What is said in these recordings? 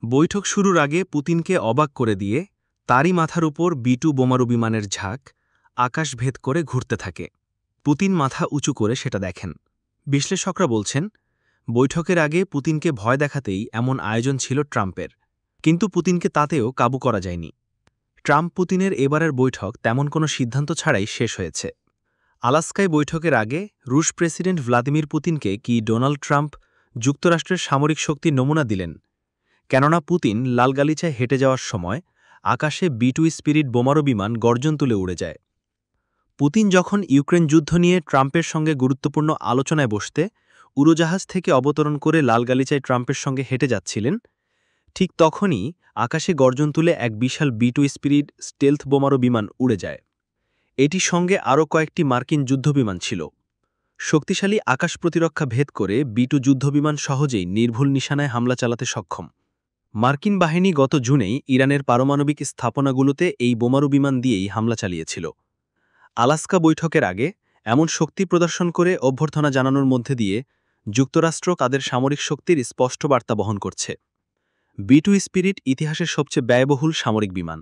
বৈঠক শুরুর আগে পুতিনকে অবাক করে দিয়ে তারই মাথার উপর B2 বোমারু বিমানের ঝাঁক আকাশ ভেদ করে ঘুরতে থাকে। পুতিন মাথা উঁচু করে সেটা দেখেন। বিশ্লেষকরা বলছেন, বৈঠকের আগে পুতিনকে ভয় দেখাতেই এমন আয়োজন ছিল ট্রাম্পের, কিন্তু পুতিনকে তাতেও কাবু করা যায়নি। ট্রাম্প পুতিনের এবারের বৈঠক তেমন কোনো সিদ্ধান্ত ছাড়াই শেষ হয়েছে। আলাস্কায় বৈঠকের আগে রুশ প্রেসিডেন্ট ভ্লাদিমির পুতিনকে কি ডোনাল্ড ট্রাম্প যুক্তরাষ্ট্রের সামরিক শক্তির নমুনা দিলেন? কেননা পুতিন লালগালিচায় হেঁটে যাওয়ার সময় আকাশে B2 স্পিরিট বোমারু বিমান গর্জন তুলে উড়ে যায়। পুতিন যখন ইউক্রেন যুদ্ধ নিয়ে ট্রাম্পের সঙ্গে গুরুত্বপূর্ণ আলোচনায় বসতে উড়োজাহাজ থেকে অবতরণ করে লালগালিচায় ট্রাম্পের সঙ্গে হেঁটে যাচ্ছিলেন, ঠিক তখনই আকাশে গর্জন তুলে এক বিশাল B2 স্পিরিট স্টেলথ বোমারু বিমান উড়ে যায়। এটির সঙ্গে আরও কয়েকটি মার্কিন যুদ্ধবিমান ছিল। শক্তিশালী আকাশ প্রতিরক্ষা ভেদ করে B2 যুদ্ধবিমান সহজেই নির্ভুল নিশানায় হামলা চালাতে সক্ষম। মার্কিন বাহিনী গত জুনেই ইরানের পারমাণবিক স্থাপনাগুলোতে এই বোমারু বিমান দিয়েই হামলা চালিয়েছিল। আলাস্কা বৈঠকের আগে এমন শক্তি প্রদর্শন করে অভ্যর্থনা জানানোর মধ্যে দিয়ে যুক্তরাষ্ট্র তাদের সামরিক শক্তির স্পষ্ট বার্তা বহন করছে। B2 স্পিরিট ইতিহাসের সবচেয়ে ব্যয়বহুল সামরিক বিমান।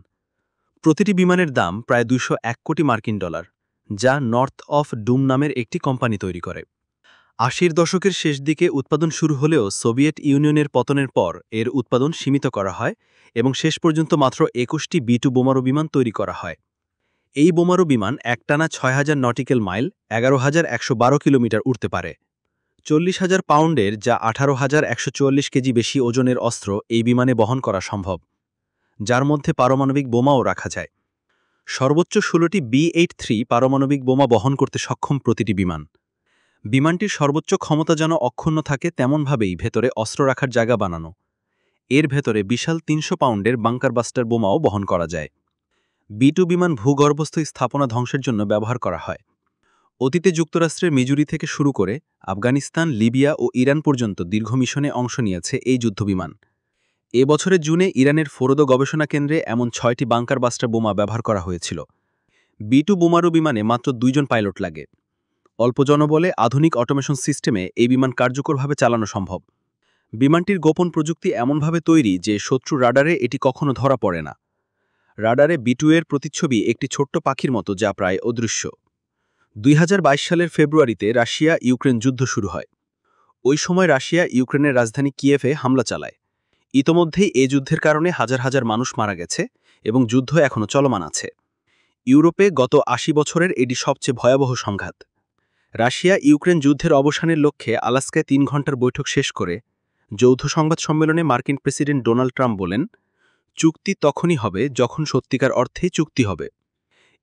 প্রতিটি বিমানের দাম প্রায় $201 কোটি, যা নর্থ অফ ডুম নামের একটি কোম্পানি তৈরি করে। ৮০-র দশকের শেষ দিকে উৎপাদন শুরু হলেও সোভিয়েত ইউনিয়নের পতনের পর এর উৎপাদন সীমিত করা হয় এবং শেষ পর্যন্ত মাত্র ২১টি B2 বোমারু বিমান তৈরি করা হয়। এই বোমারু বিমান একটানা ৬,০০০ নটিক্যাল মাইল ১১,১১২ কিলোমিটার উড়তে পারে। ৪০,০০০ পাউন্ডের, যা ১৮,১৪৪ কেজি বেশি ওজনের অস্ত্র এই বিমানে বহন করা সম্ভব, যার মধ্যে পারমাণবিক বোমাও রাখা যায়। সর্বোচ্চ ১৬টি B-83 পারমাণবিক বোমা বহন করতে সক্ষম প্রতিটি বিমান। বিমানটির সর্বোচ্চ ক্ষমতা যেন অক্ষুণ্ণ থাকে তেমনভাবেই ভেতরে অস্ত্র রাখার জায়গা বানানো। এর ভেতরে বিশাল ৩০০ পাউন্ডের বাংকার বাস্টার বোমাও বহন করা যায়। B2 বিমান ভূগর্ভস্থ স্থাপনা ধ্বংসের জন্য ব্যবহার করা হয়। অতীতে যুক্তরাষ্ট্রের মিজুরি থেকে শুরু করে আফগানিস্তান, লিবিয়া ও ইরান পর্যন্ত দীর্ঘ মিশনে অংশ নিয়েছে এই যুদ্ধবিমান। এ বছরের জুনে ইরানের ফোরদো গবেষণা কেন্দ্রে এমন ৬টি বাংকার বাস্টার বোমা ব্যবহার করা হয়েছিল। B2 বোমারু বিমানে মাত্র ২ জন পাইলট লাগে। অল্প জনবলে আধুনিক অটোমেশন সিস্টেমে এই বিমান কার্যকরভাবে চালানো সম্ভব। বিমানটির গোপন প্রযুক্তি এমনভাবে তৈরি যে শত্রু রাডারে এটি কখনো ধরা পড়ে না। রাডারে B2 এর প্রতিচ্ছবি একটি ছোট্ট পাখির মতো, যা প্রায় অদৃশ্য। ২০২২ সালের ফেব্রুয়ারিতে রাশিয়া ইউক্রেন যুদ্ধ শুরু হয়। ওই সময় রাশিয়া ইউক্রেনের রাজধানী কিয়েভে হামলা চালায়। ইতোমধ্যেই এ যুদ্ধের কারণে হাজার হাজার মানুষ মারা গেছে এবং যুদ্ধ এখনও চলমান আছে। ইউরোপে গত ৮০ বছরের এটি সবচেয়ে ভয়াবহ সংঘাত। রাশিয়া ইউক্রেন যুদ্ধের অবসানের লক্ষ্যে আলাস্কায় ৩ ঘণ্টার বৈঠক শেষ করে যৌথ সংবাদ সম্মেলনে মার্কিন প্রেসিডেন্ট ডোনাল্ড ট্রাম্প বলেন, চুক্তি তখনই হবে যখন সত্যিকার অর্থেই চুক্তি হবে।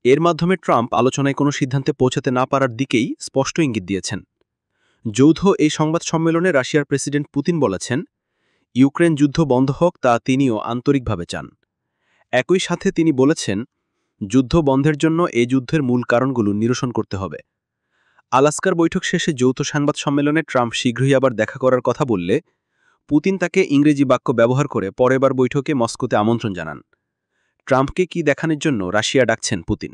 এর মাধ্যমে ট্রাম্প আলোচনায় কোনো সিদ্ধান্তে পৌঁছাতে না পারার দিকেই স্পষ্ট ইঙ্গিত দিয়েছেন। যৌথ এই সংবাদ সম্মেলনে রাশিয়ার প্রেসিডেন্ট পুতিন বলেছেন, ইউক্রেন যুদ্ধ বন্ধ হোক তা তিনিও আন্তরিকভাবে চান। একই সাথে তিনি বলেছেন, যুদ্ধ বন্ধের জন্য এই যুদ্ধের মূল কারণগুলো নিরসন করতে হবে। আলাস্কার বৈঠক শেষে যৌথ সংবাদ সম্মেলনে ট্রাম্প শীঘ্রই আবার দেখা করার কথা বললে পুতিন তাকে ইংরেজি বাক্য ব্যবহার করে পরেরবার বৈঠকে মস্কোতে আমন্ত্রণ জানান। ট্রাম্পকে কি দেখানোর জন্য রাশিয়া ডাকছেন পুতিন?